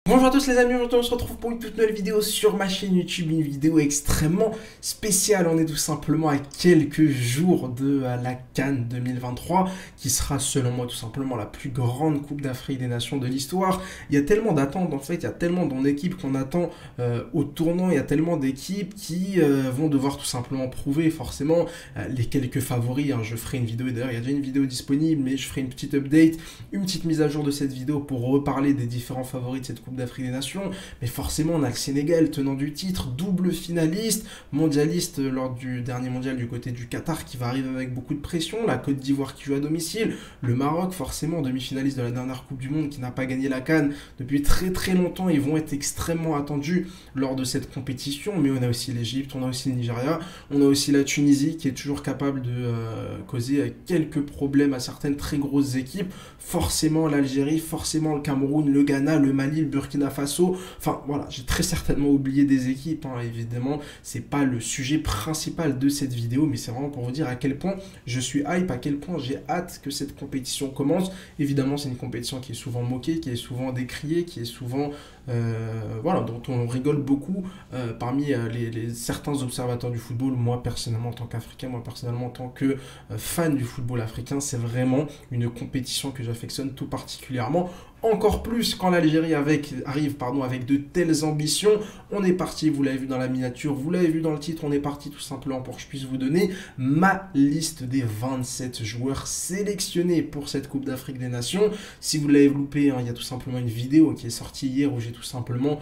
Bonjour à tous les amis, aujourd'hui on se retrouve pour une toute nouvelle vidéo sur ma chaîne YouTube, une vidéo extrêmement spéciale. On est tout simplement à quelques jours de la CAN 2023, qui sera selon moi tout simplement la plus grande Coupe d'Afrique des Nations de l'histoire. Il y a tellement d'attentes en fait, il y a tellement d'équipes qu'on attend au tournant, il y a tellement d'équipes qui vont devoir tout simplement prouver forcément les quelques favoris. Je ferai une vidéo, et d'ailleurs il y a déjà une vidéo disponible, mais je ferai une petite update, une petite mise à jour de cette vidéo pour reparler des différents favoris de cette Coupe d'Afrique des Nations. Mais forcément on a le Sénégal, tenant du titre, double finaliste, mondialiste lors du dernier mondial du côté du Qatar, qui va arriver avec beaucoup de pression, la Côte d'Ivoire qui joue à domicile, le Maroc forcément demi-finaliste de la dernière Coupe du Monde qui n'a pas gagné la CAN depuis très longtemps. Ils vont être extrêmement attendus lors de cette compétition, mais on a aussi l'Égypte, on a aussi le Nigeria, on a aussi la Tunisie qui est toujours capable de causer quelques problèmes à certaines très grosses équipes, forcément l'Algérie, forcément le Cameroun, le Ghana, le Mali, le Burkina Faso. Enfin voilà, j'ai très certainement oublié des équipes, évidemment c'est pas le sujet principal de cette vidéo, mais c'est vraiment pour vous dire à quel point je suis hype, à quel point j'ai hâte que cette compétition commence. Évidemment c'est une compétition qui est souvent moquée, qui est souvent décriée, qui est souvent dont on rigole beaucoup parmi certains observateurs du football. Moi personnellement en tant qu'Africain, moi personnellement en tant que fan du football africain, c'est vraiment une compétition que j'affectionne tout particulièrement. Encore plus quand l'Algérie arrive avec de telles ambitions. On est parti, vous l'avez vu dans la miniature, vous l'avez vu dans le titre, on est parti tout simplement pour que je puisse vous donner ma liste des 27 joueurs sélectionnés pour cette Coupe d'Afrique des Nations. Si vous l'avez loupé, il y a tout simplement une vidéo qui est sortie hier où j'ai tout simplement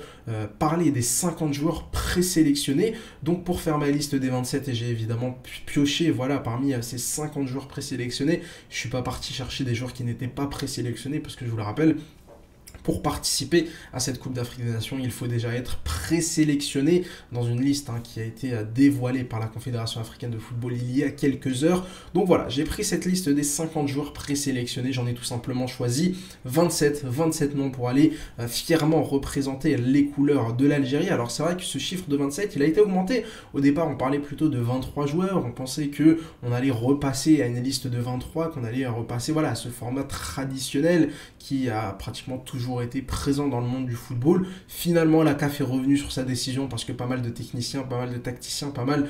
parlé des 50 joueurs présélectionnés. Donc pour faire ma liste des 27, et j'ai évidemment pioché parmi ces 50 joueurs présélectionnés, je ne suis pas parti chercher des joueurs qui n'étaient pas présélectionnés, parce que je vous le rappelle, pour participer à cette Coupe d'Afrique des Nations, il faut déjà être présélectionné dans une liste qui a été dévoilée par la Confédération africaine de football il y a quelques heures. Donc voilà, j'ai pris cette liste des 50 joueurs présélectionnés, j'en ai tout simplement choisi 27 noms pour aller fièrement représenter les couleurs de l'Algérie. Alors c'est vrai que ce chiffre de 27, il a été augmenté. Au départ, on parlait plutôt de 23 joueurs, on pensait qu'on allait repasser à une liste de 23, qu'on allait repasser à ce format traditionnel qui a pratiquement toujours été présent dans le monde du football. Finalement, la CAF est revenue sur sa décision parce que pas mal de techniciens, pas mal de tacticiens, pas mal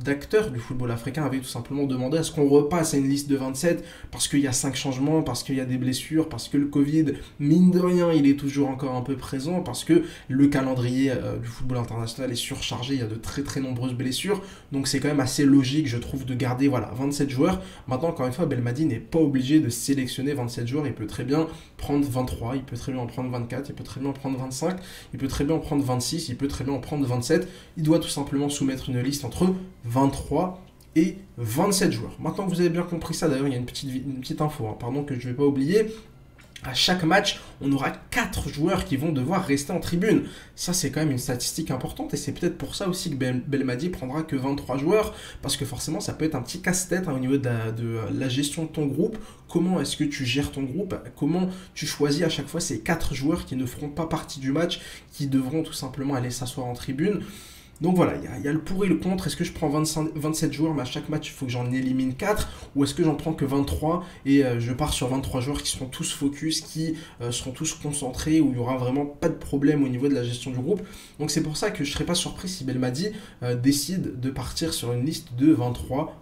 d'acteurs du football africain avaient tout simplement demandé à ce qu'on repasse à une liste de 27 parce qu'il y a 5 changements, parce qu'il y a des blessures, parce que le Covid, mine de rien, il est toujours encore un peu présent, parce que le calendrier du football international est surchargé, il y a de très nombreuses blessures. Donc c'est quand même assez logique, je trouve, de garder 27 joueurs. Maintenant, encore une fois, Belmadi n'est pas obligé de sélectionner 27 joueurs, il peut très bien prendre 23, il peut très bien en prendre 24, il peut très bien en prendre 25, il peut très bien en prendre 26, il peut très bien en prendre 27. Il doit tout simplement soumettre une liste entre 23 et 27 joueurs. Maintenant que vous avez bien compris ça, d'ailleurs il y a une petite info, que je ne vais pas oublier. À chaque match, on aura 4 joueurs qui vont devoir rester en tribune. Ça, c'est quand même une statistique importante, et c'est peut-être pour ça aussi que Belmadi prendra que 23 joueurs, parce que forcément, ça peut être un petit casse-tête au niveau de la gestion de ton groupe. Comment est-ce que tu gères ton groupe? Comment tu choisis à chaque fois ces 4 joueurs qui ne feront pas partie du match, qui devront tout simplement aller s'asseoir en tribune? Donc voilà, il y a le pour et le contre. Est-ce que je prends 27 joueurs, mais à chaque match, il faut que j'en élimine 4? Ou est-ce que j'en prends que 23 et je pars sur 23 joueurs qui seront tous focus, qui seront tous concentrés, où il n'y aura vraiment pas de problème au niveau de la gestion du groupe? Donc c'est pour ça que je ne serais pas surpris si Belmadi décide de partir sur une liste de 23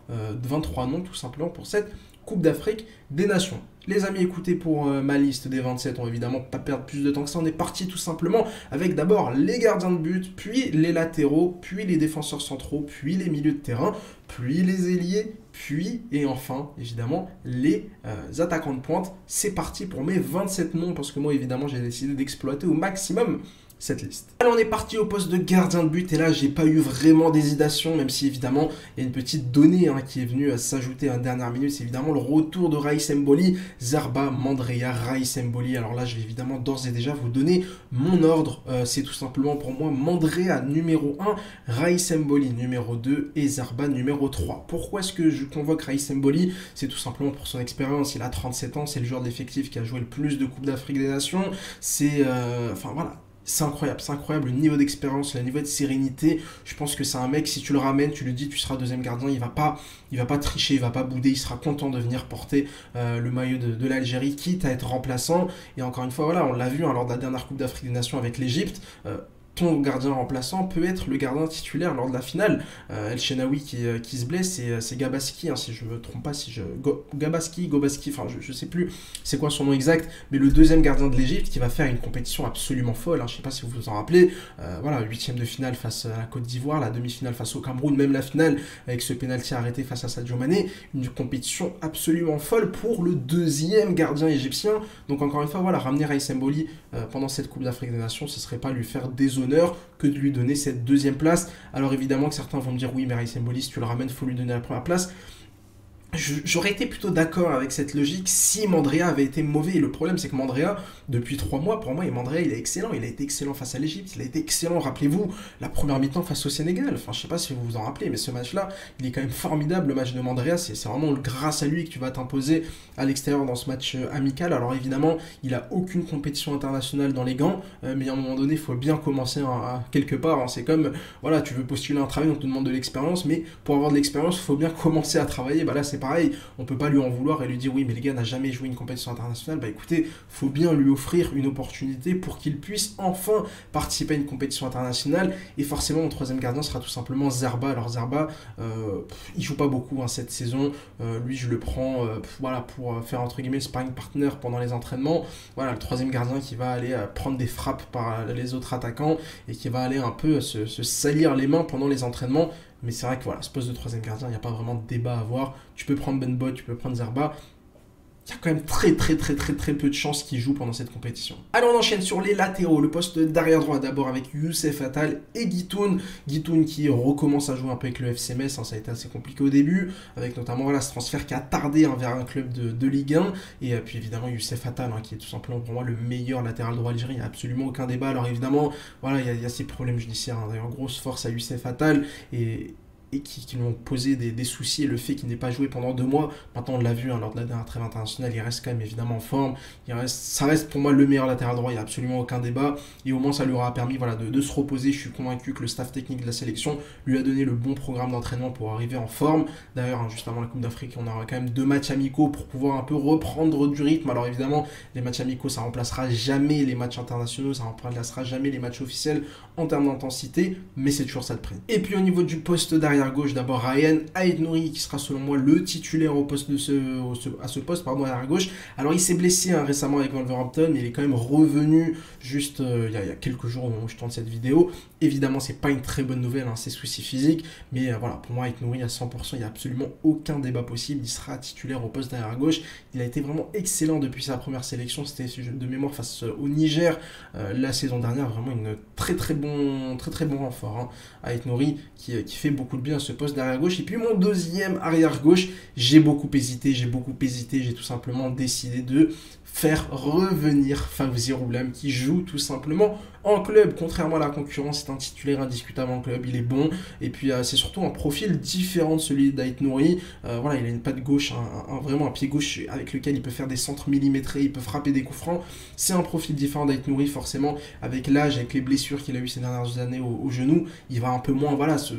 noms, tout simplement, pour cette Coupe d'Afrique des Nations. Les amis, écoutez, pour ma liste des 27, on va évidemment pas perdre plus de temps que ça. On est parti tout simplement avec d'abord les gardiens de but, puis les latéraux, puis les défenseurs centraux, puis les milieux de terrain, puis les ailiers, puis et enfin, évidemment, les attaquants de pointe. C'est parti pour mes 27 noms, parce que moi, évidemment, j'ai décidé d'exploiter au maximum cette liste. Alors on est parti au poste de gardien de but, et là j'ai pas eu vraiment d'hésitation, même si évidemment il y a une petite donnée qui est venue s'ajouter en dernière minute. C'est évidemment le retour de Raïs Mboli, Zerba, Mandrea, Raïs Mboli. Alors là je vais évidemment d'ores et déjà vous donner mon ordre. C'est tout simplement pour moi Mandrea numéro 1, Raïs Mboli numéro 2 et Zerba numéro 3. Pourquoi est-ce que je convoque Raïs Mboli? C'est tout simplement pour son expérience. Il a 37 ans, c'est le joueur d'effectif qui a joué le plus de Coupe d'Afrique des Nations. C'est c'est incroyable le niveau d'expérience, le niveau de sérénité. Je pense que c'est un mec, si tu le ramènes, tu lui dis tu seras deuxième gardien, il va pas tricher, il va pas bouder, il sera content de venir porter le maillot de l'Algérie, quitte à être remplaçant. Et encore une fois, voilà, on l'a vu lors de la dernière Coupe d'Afrique des Nations avec l'Égypte. Ton gardien remplaçant peut être le gardien titulaire lors de la finale. El Shenaoui qui se blesse, c'est Gabaski, hein, si je me trompe pas, Gobaski, enfin je sais plus c'est quoi son nom exact, mais le deuxième gardien de l'Égypte qui va faire une compétition absolument folle, hein, je sais pas si vous vous en rappelez, voilà, huitième de finale face à la Côte d'Ivoire, la demi-finale face au Cameroun, même la finale avec ce pénalty arrêté face à Sadio Mané, une compétition absolument folle pour le deuxième gardien égyptien. Donc encore une fois, voilà, ramener Raïs Mboli pendant cette Coupe d'Afrique des Nations, ce serait pas lui faire déshonneur que de lui donner cette deuxième place. Alors évidemment que certains vont me dire oui, mais Raïs Mboli, si tu le ramènes, il faut lui donner la première place. J'aurais été plutôt d'accord avec cette logique si Mandrea avait été mauvais. Et le problème, c'est que Mandrea, depuis 3 mois, pour moi, Mandrea, il est excellent. Il a été excellent face à l'Égypte. Il a été excellent, rappelez-vous, la première mi-temps face au Sénégal. Enfin, je sais pas si vous vous en rappelez, mais ce match-là, il est quand même formidable. Le match de Mandrea, c'est vraiment grâce à lui que tu vas t'imposer à l'extérieur dans ce match amical. Alors évidemment, il a aucune compétition internationale dans les gants, mais à un moment donné, il faut bien commencer quelque part. Hein. C'est comme, voilà, tu veux postuler un travail, on te demande de l'expérience, mais pour avoir de l'expérience, il faut bien commencer à travailler. Bah là, c'est pareil, on peut pas lui en vouloir et lui dire oui mais les gars n'a jamais joué une compétition internationale. Bah écoutez, faut bien lui offrir une opportunité pour qu'il puisse enfin participer à une compétition internationale. Et forcément mon troisième gardien sera tout simplement Zerba. Alors Zerba, il joue pas beaucoup cette saison, lui je le prends voilà, pour faire entre guillemets le sparring partner pendant les entraînements. Voilà, le troisième gardien qui va aller prendre des frappes par les autres attaquants et qui va aller un peu se salir les mains pendant les entraînements. Mais c'est vrai que voilà, ce poste de troisième gardien, il n'y a pas vraiment de débat à avoir. Tu peux prendre Ben Bot, tu peux prendre Zerba. Il y a quand même très peu de chances qu'il joue pendant cette compétition. Alors on enchaîne sur les latéraux, le poste d'arrière droit d'abord avec Youssef Attal et Guitoun. Guitoun qui recommence à jouer un peu avec le FC Metz, hein, ça a été assez compliqué au début, avec notamment voilà, ce transfert qui a tardé vers un club de Ligue 1. Et puis évidemment Youssef Attal, hein, qui est tout simplement pour moi le meilleur latéral droit algérien, il n'y a absolument aucun débat. Alors évidemment, voilà, il y a ces problèmes judiciaires, hein. D'ailleurs grosse force à Youssef Attal et qui lui ont posé des soucis, et le fait qu'il n'ait pas joué pendant 2 mois, maintenant on l'a vu, hein, lors de la dernière trêve internationale, il reste quand même évidemment en forme, ça reste pour moi le meilleur latéral droit, il n'y a absolument aucun débat, et au moins ça lui aura permis voilà, de se reposer. Je suis convaincu que le staff technique de la sélection lui a donné le bon programme d'entraînement pour arriver en forme. D'ailleurs, hein, juste avant la Coupe d'Afrique, on aura quand même 2 matchs amicaux pour pouvoir un peu reprendre du rythme. Alors évidemment, les matchs amicaux, ça remplacera jamais les matchs internationaux, ça remplacera jamais les matchs officiels en termes d'intensité, mais c'est toujours ça de prix. Et puis au niveau du poste d'arrière gauche, d'abord Ryan Aït-Nouri qui sera selon moi le titulaire au poste à ce poste, pardon, arrière gauche. Alors il s'est blessé récemment avec Wolverhampton, mais il est quand même revenu juste il y a quelques jours au moment où je tourne cette vidéo. Évidemment, c'est pas une très bonne nouvelle, hein, ses soucis physiques, mais voilà, pour moi Aït-Nouri à 100%, il n'y a absolument aucun débat possible. Il sera titulaire au poste d'arrière gauche. Il a été vraiment excellent depuis sa première sélection, c'était de mémoire face au Niger la saison dernière, vraiment une très bon renfort, hein. Aït-Nouri qui fait beaucoup de bien à ce poste d'arrière gauche. Et puis mon deuxième arrière gauche, j'ai beaucoup hésité, j'ai tout simplement décidé de faire revenir Fawzi Roulam qui joue tout simplement en club. Contrairement à la concurrence, c'est un titulaire indiscutable en club, il est bon, et puis c'est surtout un profil différent de celui d'Aït-Nouri. Voilà, il a une patte gauche, vraiment un pied gauche avec lequel il peut faire des centres millimétrés, il peut frapper des coups francs. C'est un profil différent d'Aït-Nouri, forcément, avec l'âge, avec les blessures qu'il a eu ces dernières années au genou, il va un peu moins voilà, se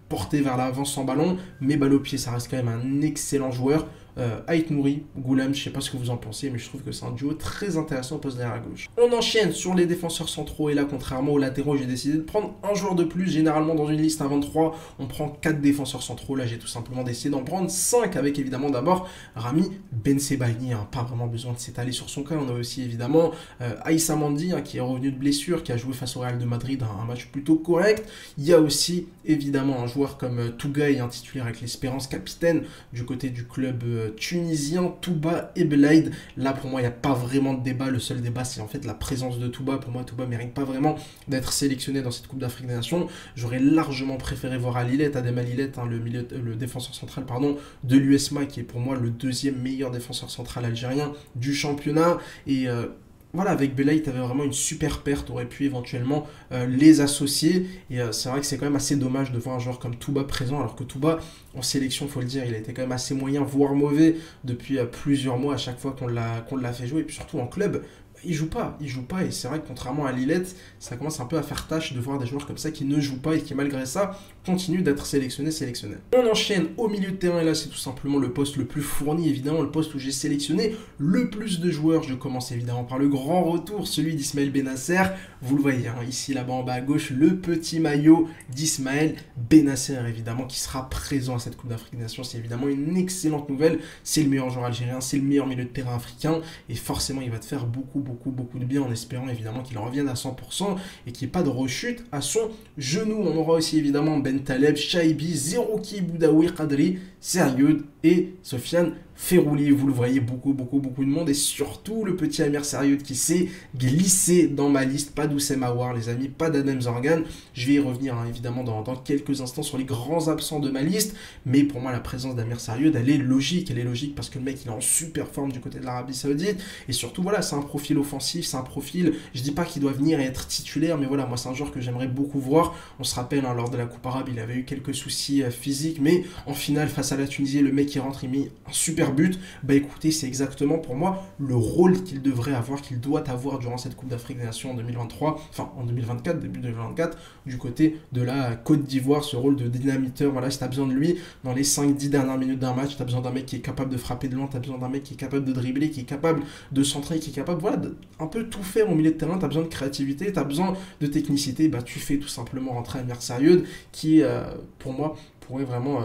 porter vers l'avant sans ballon, mais balle au pied, ça reste quand même un excellent joueur. Aït-Nouri, Ghoulam, je sais pas ce que vous en pensez, mais je trouve que c'est un duo très intéressant au poste derrière gauche. On enchaîne sur les défenseurs centraux, et là, contrairement aux latéraux, j'ai décidé de prendre un joueur de plus. Généralement, dans une liste à 23, on prend 4 défenseurs centraux. Là, j'ai tout simplement décidé d'en prendre 5, avec évidemment d'abord Rami Bensebaini, hein, pas vraiment besoin de s'étaler sur son cas. On a aussi évidemment Aïssa Mandi, hein, qui est revenu de blessure, qui a joué face au Real de Madrid, un match plutôt correct. Il y a aussi évidemment un joueur comme Tougaï, un titulaire avec l'Espérance, capitaine du côté du club tunisien, Touba Ebelaïd. Là pour moi il n'y a pas vraiment de débat, le seul débat c'est en fait la présence de Touba. Pour moi Touba ne mérite pas vraiment d'être sélectionné dans cette Coupe d'Afrique des Nations. J'aurais largement préféré voir Alilet, Adem Alilet, hein, le défenseur central de l'USMA, qui est pour moi le deuxième meilleur défenseur central algérien du championnat. Et voilà, avec Belaïd, tu avais vraiment une super perte, tu aurais pu éventuellement les associer. Et c'est vrai que c'est quand même assez dommage de voir un joueur comme Touba présent, alors que Touba, en sélection, il faut le dire, il a été quand même assez moyen, voire mauvais, depuis plusieurs mois à chaque fois qu'on l'a fait jouer. Et puis surtout en club, il joue pas, et c'est vrai que contrairement à Lillette, ça commence un peu à faire tâche de voir des joueurs comme ça qui ne jouent pas et qui malgré ça continuent d'être sélectionnés. On enchaîne au milieu de terrain et là c'est tout simplement le poste le plus fourni, évidemment le poste où j'ai sélectionné le plus de joueurs. Je commence évidemment par le grand retour, celui d'Ismaël Benasser. Vous le voyez hein, ici là-bas en bas à gauche, le petit maillot d'Ismaël Benasser évidemment qui sera présent à cette Coupe d'Afrique des Nations. C'est évidemment une excellente nouvelle, c'est le meilleur joueur algérien, c'est le meilleur milieu de terrain africain et forcément il va te faire beaucoup de bien en espérant évidemment qu'il revienne à 100% et qu'il n'y ait pas de rechute à son genou. On aura aussi évidemment Bentaleb, Chaibi, Zerouki, Boudaoui, Kadri, Serioud et Sofiane Ferrouli. Vous le voyez, beaucoup de monde et surtout le petit Amir Serioud qui s'est glissé dans ma liste. Pas d'Oussem Aouar les amis, pas d'Adem Zorgan. Je vais y revenir hein, évidemment dans quelques instants sur les grands absents de ma liste, mais pour moi la présence d'Amir Serioud elle est logique parce que le mec il est en super forme du côté de l'Arabie Saoudite et surtout voilà c'est un profil offensif, c'est un profil, je dis pas qu'il doit venir et être titulaire, mais voilà moi c'est un joueur que j'aimerais beaucoup voir. On se rappelle hein, lors de la Coupe arabe il avait eu quelques soucis physiques, mais en finale face à la Tunisie le mec qui rentre il met un super but. Bah écoutez c'est exactement pour moi le rôle qu'il devrait avoir, qu'il doit avoir durant cette Coupe d'Afrique des Nations en 2023, enfin en 2024, début 2024 du côté de la Côte d'Ivoire, ce rôle de dynamiteur. Voilà, si tu as besoin de lui dans les 5-10 dernières minutes d'un match, tu as besoin d'un mec qui est capable de frapper de loin, tu as besoin d'un mec qui est capable de dribbler, qui est capable de centrer, qui est capable voilà, de un peu tout faire au milieu de terrain. Tu as besoin de créativité, tu as besoin de technicité, bah tu fais tout simplement rentrer Amir Serioud qui pour moi pourrait vraiment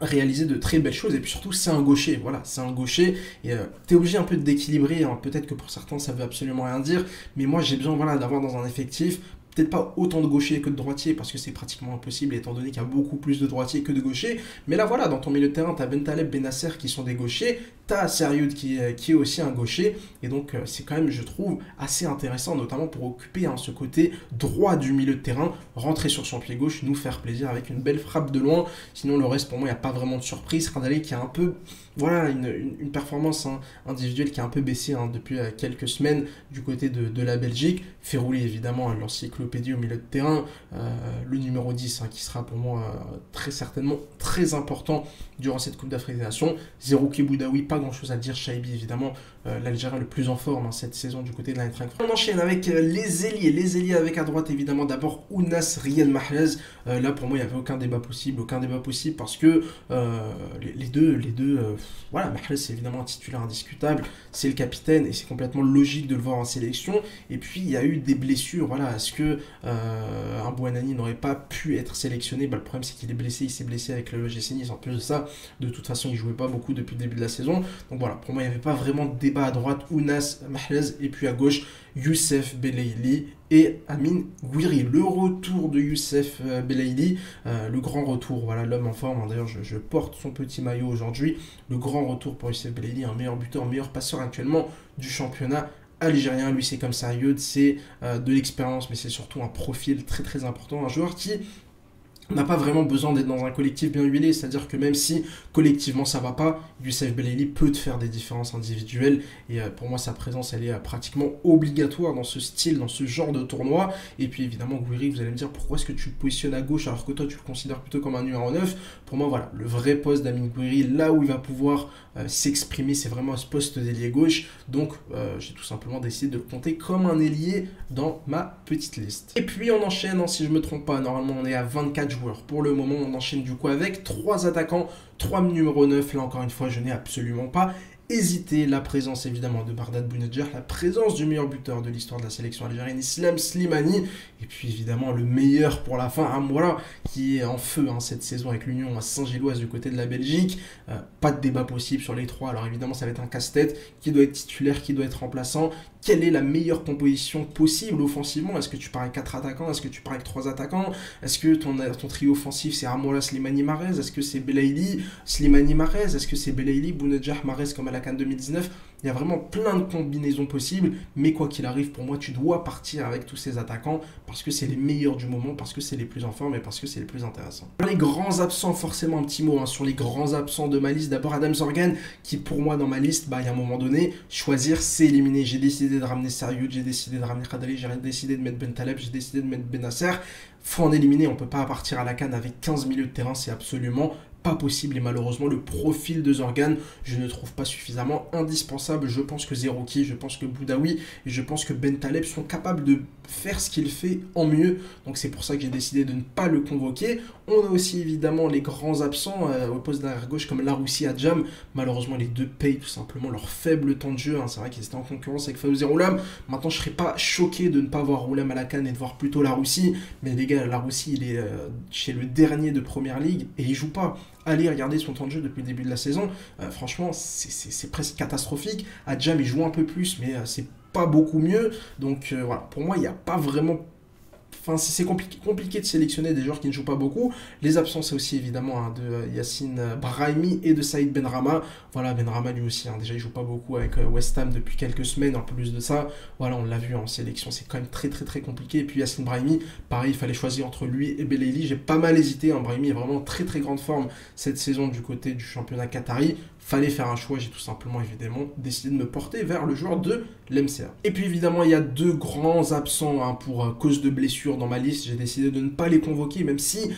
réaliser de très belles choses. Et puis surtout c'est un gaucher, voilà c'est un gaucher et t'es obligé un peu de d'équilibrer hein. Peut-être que pour certains ça veut absolument rien dire, mais moi j'ai besoin voilà d'avoir dans un effectif peut-être pas autant de gauchers que de droitiers parce que c'est pratiquement impossible étant donné qu'il y a beaucoup plus de droitiers que de gauchers, mais là voilà dans ton milieu de terrain t'as Bentaleb, Benasser qui sont des gauchers, t'as Serioud qui est aussi un gaucher et donc c'est quand même je trouve assez intéressant notamment pour occuper hein, ce côté droit du milieu de terrain, rentrer sur son pied gauche, nous faire plaisir avec une belle frappe de loin. Sinon le reste pour moi il n'y a pas vraiment de surprise. Radalé qui a un peu voilà une performance hein, individuelle qui a un peu baissé hein, depuis quelques semaines du côté de la Belgique. Ferrouli évidemment l'encyclopédie au milieu de terrain, le numéro 10 hein, qui sera pour moi très certainement très important durant cette Coupe d'Afrique des Nations. Zerouki Boudaoui, pas grand chose à dire. Chaibi évidemment l'Algérien le plus en forme hein, cette saison du côté de l'Eintracht. On enchaîne avec les ailiers avec à droite évidemment d'abord Ounas Riyad Mahrez. Là pour moi il n'y avait aucun débat possible parce que les deux voilà, Mahrez c'est évidemment un titulaire indiscutable, c'est le capitaine et c'est complètement logique de le voir en sélection. Et puis il y a eu des blessures, voilà, est-ce que un Bouanani n'aurait pas pu être sélectionné? Bah, le problème c'est qu'il est blessé, il s'est blessé avec le l'OGC Nice. En plus de ça, de toute façon il jouait pas beaucoup depuis le début de la saison. Donc voilà, pour moi il n'y avait pas vraiment de débat. À droite Ounas Mahrez et puis à gauche Youssef Belaïli et Amine Gouiri. Le retour de Youssef Belaïli, le grand retour, voilà l'homme en forme. D'ailleurs je porte son petit maillot aujourd'hui. Le grand retour pour Youssef Belaïli, un meilleur buteur, meilleur passeur actuellement du championnat algérien. Lui c'est comme Serioud, c'est de l'expérience mais c'est surtout un profil très important, un joueur qui n'a pas vraiment besoin d'être dans un collectif bien huilé, c'est-à-dire que même si collectivement ça va pas, Youssef Belaïli peut te faire des différences individuelles et pour moi sa présence elle est pratiquement obligatoire dans ce style, dans ce genre de tournoi. Et puis évidemment Gouiri, vous allez me dire pourquoi est-ce que tu le positionnes à gauche alors que toi tu le considères plutôt comme un numéro 9. Pour moi voilà, le vrai poste d'Amine Gouiri, là où il va pouvoir s'exprimer, c'est vraiment à ce poste d'ailier gauche, donc j'ai tout simplement décidé de le compter comme un ailier dans ma petite liste. Et puis on enchaîne, hein, si je me trompe pas, normalement on est à 24 joueurs pour le moment. On enchaîne du coup avec 3 attaquants, 3 numéros 9. Là encore une fois je n'ai absolument pas hésité. La présence évidemment de Bardad Bounedjah, la présence du meilleur buteur de l'histoire de la sélection algérienne, Islam Slimani, et puis évidemment le meilleur pour la fin, Amouara, qui est en feu hein, cette saison avec l'Union Saint-Gilloise du côté de la Belgique. Pas de débat possible sur les 3. Alors évidemment ça va être un casse-tête, qui doit être titulaire, qui doit être remplaçant. Quelle est la meilleure composition possible offensivement? Est-ce que tu pars avec 4 attaquants? Est-ce que tu pars avec 3 attaquants? Est-ce que ton trio offensif c'est Amoura, Slimani, Mahrez? Est-ce que c'est Belaïli, Slimani, Mahrez? Est-ce que c'est Belaïli, Bounedjah, Mahrez comme à la CAN 2019? Il y a vraiment plein de combinaisons possibles, mais quoi qu'il arrive, pour moi, tu dois partir avec tous ces attaquants parce que c'est les meilleurs du moment, parce que c'est les plus en forme et parce que c'est les plus intéressants. Les grands absents, forcément un petit mot hein, sur les grands absents de ma liste. D'abord Adem Zorgan, qui pour moi dans ma liste, il y a un moment donné, choisir c'est éliminer. J'ai décidé de ramener Serioud, j'ai décidé de ramener Kadri, j'ai décidé de mettre Bentaleb, j'ai décidé de mettre Benasser. faut en éliminer. On peut pas partir à la CAN avec 15 milieux de terrain, c'est absolument pas possible. Et malheureusement, le profil de Zorgan, je ne trouve pas suffisamment indispensable. Je pense que Zerouki, je pense que Boudaoui et je pense que Bentaleb sont capables de faire ce qu'il fait en mieux. Donc c'est pour ça que j'ai décidé de ne pas le convoquer. On a aussi évidemment les grands absents au poste d'arrière gauche comme Laroussi, Adjam. Malheureusement, les deux payent tout simplement leur faible temps de jeu. C'est vrai qu'ils étaient en concurrence avec Fawzi Roulam. Maintenant, je ne serais pas choqué de ne pas voir Roulam à la CAN et de voir plutôt Laroussi. Mais les gars, Laroussi, il est chez le dernier de Première Ligue et il joue pas. Allez regarder son temps de jeu depuis le début de la saison. Franchement, c'est presque catastrophique. Adjam, il joue un peu plus, mais c'est pas beaucoup mieux. Donc voilà, pour moi, il n'y a pas vraiment... Enfin, c'est compliqué de sélectionner des joueurs qui ne jouent pas beaucoup. Les absences, c'est aussi évidemment de Yacine Brahimi et de Saïd Benrahma. Voilà, Benrahma lui aussi, déjà il joue pas beaucoup avec West Ham depuis quelques semaines, en plus de ça. Voilà, on l'a vu en sélection, c'est quand même très compliqué. Et puis Yacine Brahimi, pareil, il fallait choisir entre lui et Belaïli. J'ai pas mal hésité, Brahimi est vraiment en très grande forme cette saison du côté du championnat qatari. Fallait faire un choix, j'ai tout simplement évidemment décidé de me porter vers le joueur de l'MCA. Et puis évidemment, il y a deux grands absents pour cause de blessure dans ma liste. J'ai décidé de ne pas les convoquer, même si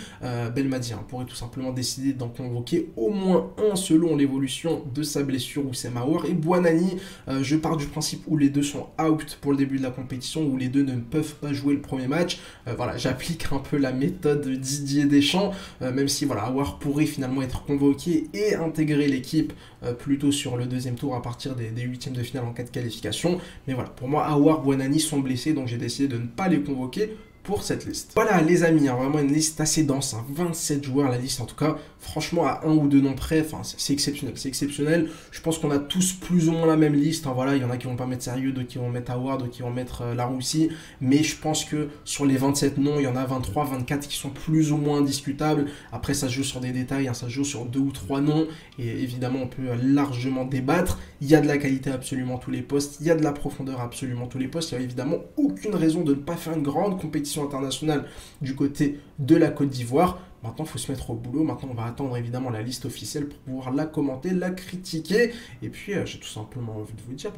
Belmadi pourrait tout simplement décider d'en convoquer au moins un selon l'évolution de sa blessure, Oussem Aouar et Bouanani. Je pars du principe où les deux sont out pour le début de la compétition, où les deux ne peuvent pas jouer le premier match. Voilà, j'applique un peu la méthode de Didier Deschamps, même si voilà, Aouar pourrait finalement être convoqué et intégrer l'équipe plutôt sur le deuxième tour à partir des huitièmes de finale en cas de qualification. Mais voilà, pour moi, Aouar, Bouanani sont blessés, donc j'ai décidé de ne pas les convoquer pour cette liste. Voilà les amis, vraiment une liste assez dense, 27 joueurs la liste en tout cas, franchement à un ou deux noms près, c'est exceptionnel, je pense qu'on a tous plus ou moins la même liste, voilà, il y en a qui vont pas mettre sérieux, d'autres qui vont mettre Aouar, d'autres qui vont mettre Laroussi, mais je pense que sur les 27 noms, il y en a 23, 24 qui sont plus ou moins discutables, après ça se joue sur des détails, ça se joue sur 2 ou 3 noms, et évidemment on peut largement débattre, il y a de la qualité à absolument tous les postes, il y a de la profondeur à absolument tous les postes, il n'y a évidemment aucune raison de ne pas faire une grande compétition internationale du côté de la Côte d'Ivoire. Maintenant, il faut se mettre au boulot. Maintenant, on va attendre évidemment la liste officielle pour pouvoir la commenter, la critiquer. Et puis, j'ai tout simplement envie de vous dire,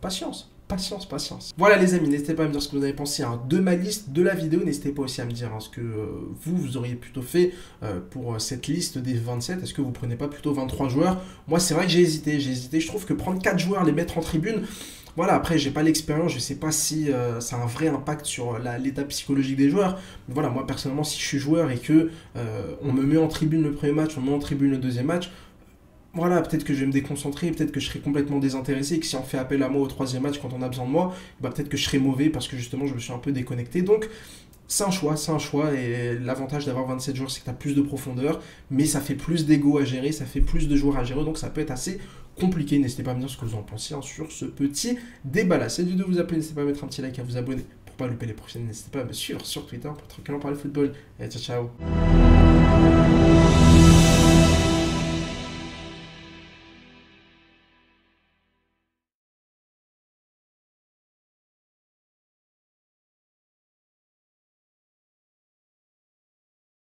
patience. Voilà les amis, n'hésitez pas à me dire ce que vous avez pensé de ma liste, de la vidéo. N'hésitez pas aussi à me dire ce que vous auriez plutôt fait pour cette liste des 27. Est-ce que vous prenez pas plutôt 23 joueurs? Moi, c'est vrai que j'ai hésité. Je trouve que prendre 4 joueurs, les mettre en tribune... Voilà, après, j'ai pas l'expérience, je sais pas si ça a un vrai impact sur l'état psychologique des joueurs. Mais voilà, moi personnellement, si je suis joueur et que on me met en tribune le premier match, on me met en tribune le deuxième match, voilà, peut-être que je vais me déconcentrer, peut-être que je serai complètement désintéressé et que si on fait appel à moi au troisième match quand on a besoin de moi, peut-être que je serai mauvais parce que justement, je me suis un peu déconnecté. Donc, c'est un choix et l'avantage d'avoir 27 joueurs, c'est que tu as plus de profondeur, mais ça fait plus d'ego à gérer, ça fait plus de joueurs à gérer, donc ça peut être assez compliqué. N'hésitez pas à me dire ce que vous en pensez sur ce petit débat-là. Si cette vidéo vous a plu, n'hésitez pas à mettre un petit like, à vous abonner pour ne pas louper les prochaines. N'hésitez pas à me suivre sur Twitter pour tranquillement parler football. Et ciao.